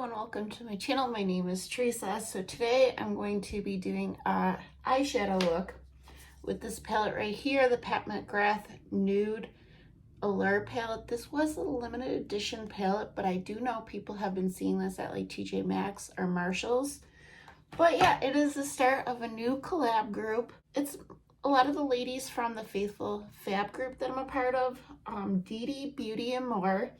everyone, welcome to my channel. My name is Teresa. So today I'm going to be doing a eyeshadow look with this palette right here, the McGrath Nude Allure palette. This was a limited edition palette, but I do know people have been seeing this at like TJ Maxx or Marshals. But yeah, it is the start of a new collab group. It's a lot of the ladies from the Faithful Fab group that I'm a part of. Dede, Beauty and More,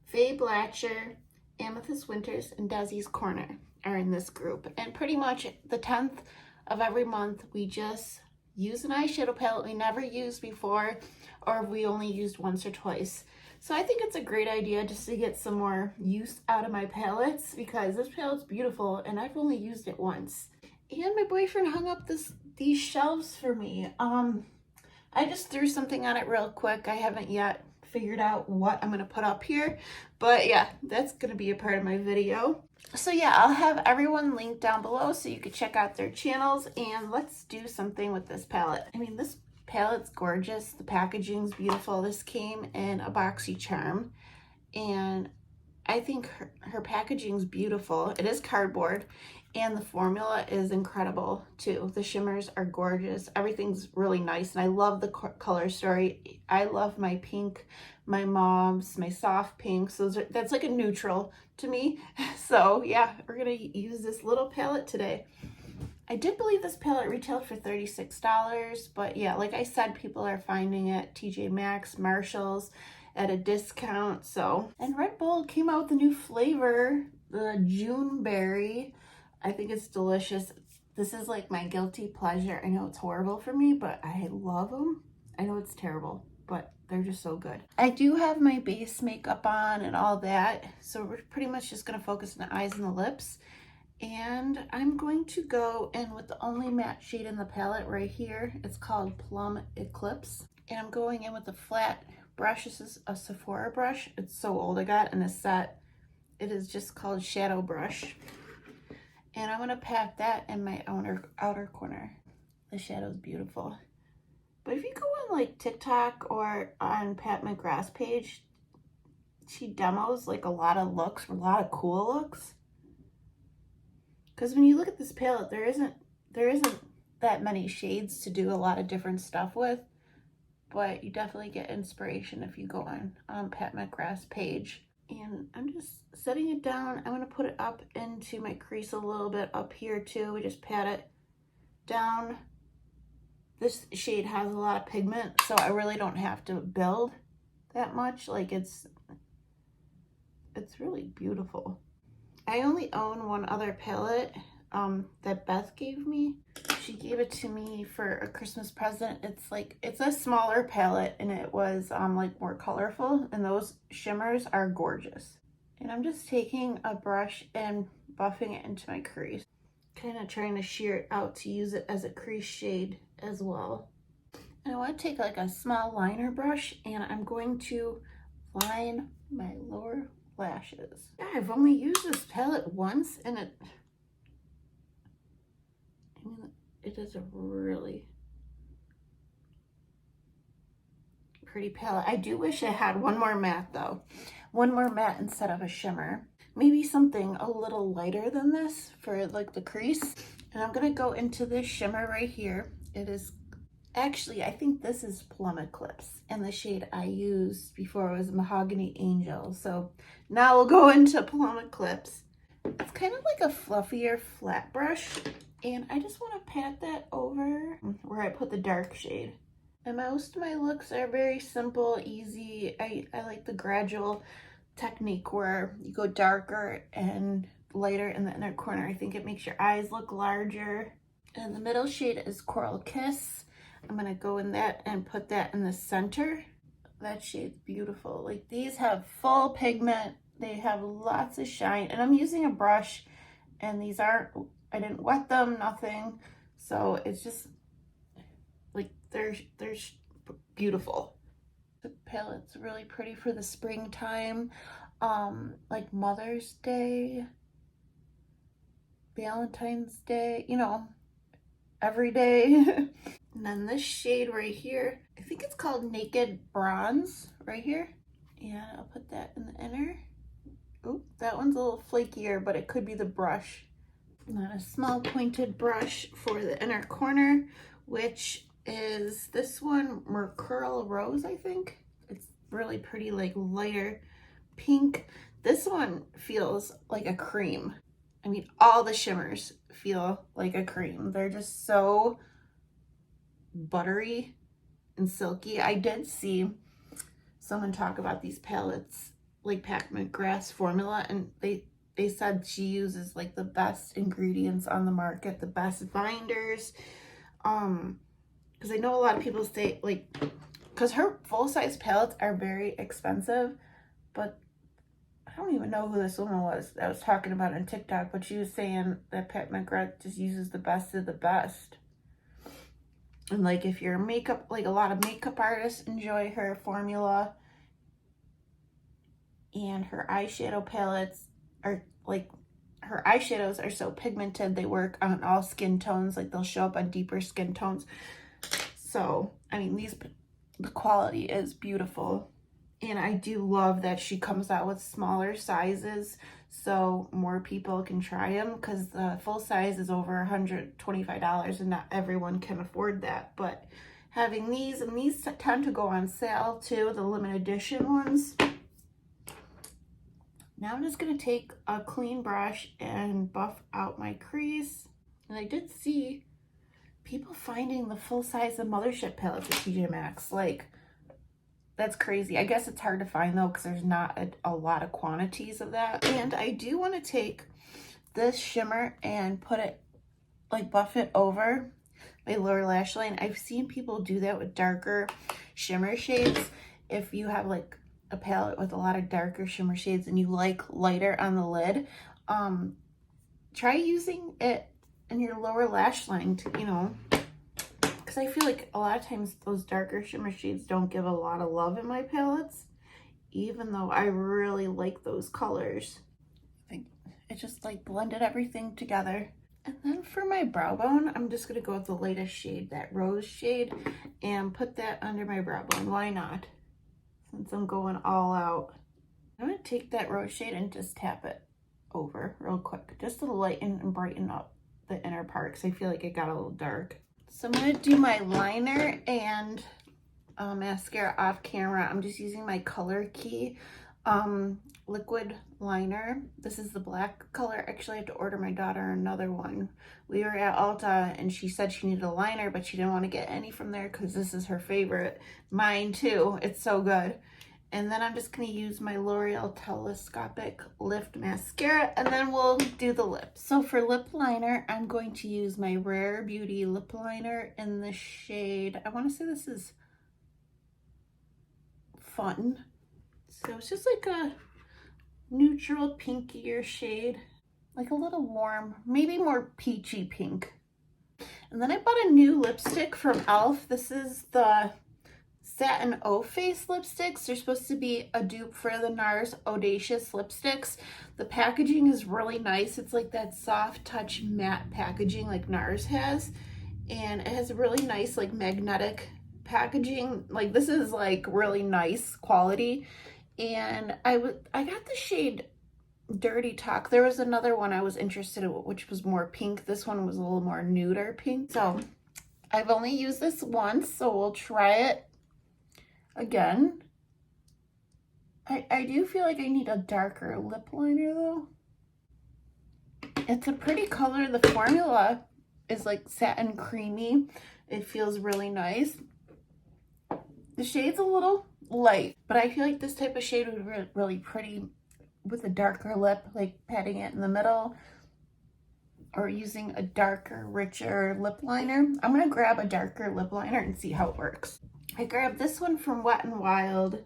Faye Blatcher, Amethyst Winters, and Dezi's Corner are in this group. And pretty much the 10th of every month, we just use an eyeshadow palette we never used before, or we only used once or twice. So I think it's a great idea just to get some more use out of my palettes, because this palette's beautiful and I've only used it once. And my boyfriend hung up these shelves for me. I just threw something on it real quick. I haven't yet figured out what I'm going to put up here, but yeah, that's going to be a part of my video. So yeah, I'll have everyone linked down below so you can check out their channels, and let's do something with this palette. I mean, this palette's gorgeous. The packaging's beautiful. This came in a boxycharm, and I think her packaging's beautiful. It is cardboard, and the formula is incredible too. The shimmers are gorgeous. Everything's really nice, and I love the color story. I love my pink, my mom's, my soft pinks. That's like a neutral to me. So yeah, we're gonna use this little palette today. I did believe this palette retailed for $36, but yeah, like I said, people are finding it TJ Maxx, Marshals at a discount. So, and Red Bull came out with a new flavor, the June berry. I think it's delicious. This is like my guilty pleasure. I know it's horrible for me, but I love them. I know it's terrible, but they're just so good. I do have my base makeup on and all that, so we're pretty much just gonna focus on the eyes and the lips. And I'm going to go in with the only matte shade in the palette right here. It's called Plum Eclipse. And I'm going in with a flat brush. This is a Sephora brush. It's so old. I got in a set. It is just called Shadow Brush. And I'm going to pat that in my outer corner. The shadow's beautiful. But if you go on like TikTok or on Pat McGrath's page, she demos like a lot of looks, a lot of cool looks. Because when you look at this palette, there isn't that many shades to do a lot of different stuff with. But you definitely get inspiration if you go on Pat McGrath's page. And I'm just setting it down. I'm going to put it up into my crease a little bit up here too. We just pat it down. This shade has a lot of pigment, so I really don't have to build that much. Like it's really beautiful. I only own one other palette that Beth gave me. She gave it to me for a Christmas present. It's a smaller palette, and it was like more colorful, and those shimmers are gorgeous. And I'm just taking a brush and buffing it into my crease, kind of trying to shear it out to use it as a crease shade as well. And I want to take like a small liner brush, and I'm going to line my lower lashes. Yeah, I've only used this palette once, and it is a really pretty palette. I do wish I had one more matte though. One more matte instead of a shimmer. Maybe something a little lighter than this for like the crease. And I'm gonna go into this shimmer right here. It is actually, I think this is Plum Eclipse, and the shade I used before was Mahogany Angel. So now we'll go into Plum Eclipse. It's kind of like a fluffier flat brush, and I just want to pat that over where I put the dark shade. And most of my looks are very simple, easy. I like the gradual technique where you go darker and lighter in the inner corner. I think it makes your eyes look larger. And the middle shade is Coral Kiss. I'm going to go in that and put that in the center. That shade's beautiful. Like, these have full pigment. They have lots of shine. And I'm using a brush, and these aren't, I didn't wet them, nothing. So it's just, like, they're beautiful. The palette's really pretty for the springtime. Like Mother's Day, Valentine's Day, you know, every day. And then this shade right here, I think it's called Naked Bronze right here. And I'll put that in the inner. Oh, that one's a little flakier, but it could be the brush. And then a small pointed brush for the inner corner, which is this one, Mercurl Rose, I think. It's really pretty, like lighter pink. This one feels like a cream. I mean, all the shimmers feel like a cream. They're just so buttery and silky. I did see someone talk about these palettes, like Pat McGrath's formula, and they said she uses like the best ingredients on the market, the best binders. Because I know a lot of people say, like, because her full-size palettes are very expensive, but I don't even know who this woman was that was talking about on TikTok, but she was saying that Pat McGrath just uses the best of the best. And like if you're makeup, like a lot of makeup artists enjoy her formula, and her eyeshadow palettes are like, her eyeshadows are so pigmented, they work on all skin tones, like they'll show up on deeper skin tones. So, I mean, the quality is beautiful. And I do love that she comes out with smaller sizes so more people can try them, because the full size is over $125 and not everyone can afford that. But having these, and these tend to go on sale too, the limited edition ones. Now I'm just going to take a clean brush and buff out my crease. And I did see people finding the full size of Mothership palettes at TJ Maxx. Like, that's crazy. I guess it's hard to find though, because there's not a lot of quantities of that. And I do want to take this shimmer and put it, like buff it over my lower lash line. I've seen people do that with darker shimmer shades. If you have like a palette with a lot of darker shimmer shades and you like lighter on the lid, try using it in your lower lash line to, you know, because I feel like a lot of times those darker shimmer shades don't give a lot of love in my palettes, even though I really like those colors. I think it just like blended everything together. And then for my brow bone, I'm just going to go with the latest shade, that rose shade, and put that under my brow bone. Why not? Since I'm going all out. I'm going to take that rose shade and just tap it over real quick, just to lighten and brighten up the inner part, because I feel like it got a little dark. So I'm going to do my liner and mascara off camera. I'm just using my Color Key liquid liner. This is the black color. Actually, I have to order my daughter another one. We were at Ulta and she said she needed a liner, but she didn't want to get any from there because this is her favorite. Mine too. It's so good. And then I'm just going to use my L'Oreal Telescopic Lift Mascara, and then we'll do the lips. So for lip liner, I'm going to use my Rare Beauty lip liner in the shade, I want to say this is Fun. So it's just like a neutral pinkier shade, like a little warm, maybe more peachy pink. And then I bought a new lipstick from e.l.f. This is the Satin O Face lipsticks. They're supposed to be a dupe for the NARS Audacious lipsticks. The packaging is really nice. It's like that soft touch matte packaging like NARS has, and it has a really nice like magnetic packaging. Like this is like really nice quality. And I got the shade Dirty Talk. There was another one I was interested in, which was more pink. This one was a little more nuder pink. So I've only used this once, so we'll try it again. I do feel like I need a darker lip liner though. It's a pretty color. The formula is like satin creamy. It feels really nice. The shade's a little light, but I feel like this type of shade would be really pretty with a darker lip, like patting it in the middle or using a darker, richer lip liner. I'm gonna grab a darker lip liner and see how it works. I grabbed this one from Wet n Wild.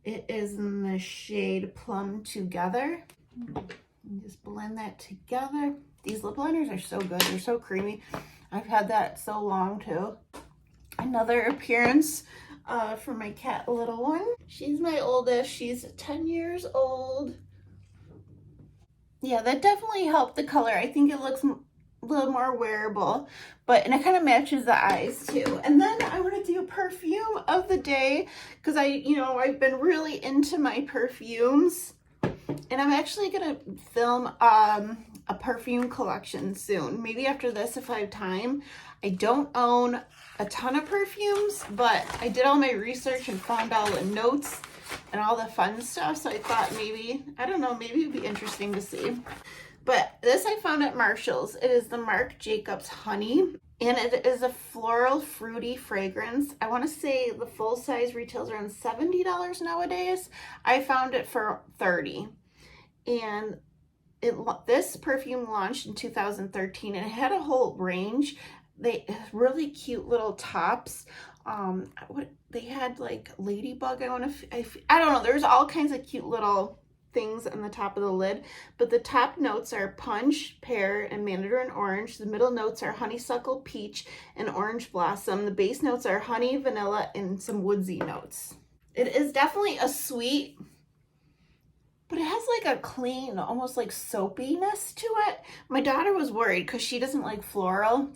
It is in the shade Plum Together. And just blend that together. These lip liners are so good. They're so creamy. I've had that so long too. Another appearance for my cat little one. She's my oldest. She's 10 years old. Yeah, that definitely helped the color. I think it looks a little more wearable, and it kind of matches the eyes too. And then I want to do perfume of the day because I've been really into my perfumes, And I'm actually gonna film a perfume collection soon. Maybe after this if I have time. I don't own a ton of perfumes, but I did all my research and found all the notes and all the fun stuff. So I thought maybe, I don't know, maybe it'd be interesting to see. But this I found at Marshals. It is the Marc Jacobs Honey. And it is a floral fruity fragrance. I want to say the full size retails around $70 nowadays. I found it for $30. And this perfume launched in 2013 and it had a whole range. They really cute little tops. They had like ladybug. I don't know. There's all kinds of cute little things on the top of the lid, but the top notes are punch, pear, and mandarin orange. The middle notes are honeysuckle, peach, and orange blossom. The base notes are honey, vanilla, and some woodsy notes. It is definitely a sweet, but it has like a clean, almost like soapiness to it. My daughter was worried because she doesn't like floral,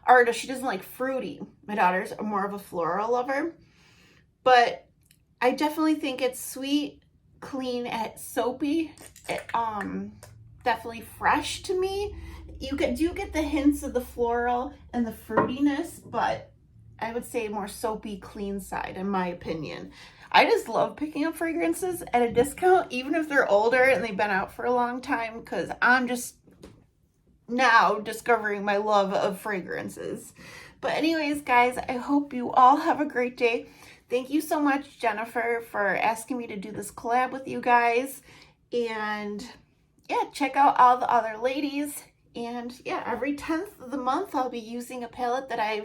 or she doesn't like fruity. My daughter's more of a floral lover, but I definitely think it's sweet, clean, soapy, definitely fresh to me. You do get the hints of the floral and the fruitiness, but I would say more soapy, clean side in my opinion. I just love picking up fragrances at a discount, even if they're older and they've been out for a long time, because I'm just now discovering my love of fragrances. But anyways, guys, I hope you all have a great day. Thank you so much, Jennifer, for asking me to do this collab with you guys. And yeah, check out all the other ladies. And yeah, every 10th of the month, I'll be using a palette that I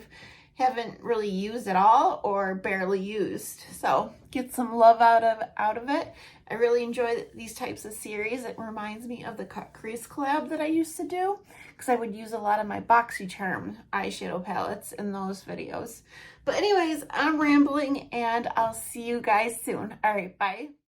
haven't really used at all or barely used. So get some love out of it. I really enjoy these types of series. It reminds me of the Cut Crease collab that I used to do, because I would use a lot of my boxycharm eyeshadow palettes in those videos. But anyways, I'm rambling and I'll see you guys soon. All right, bye.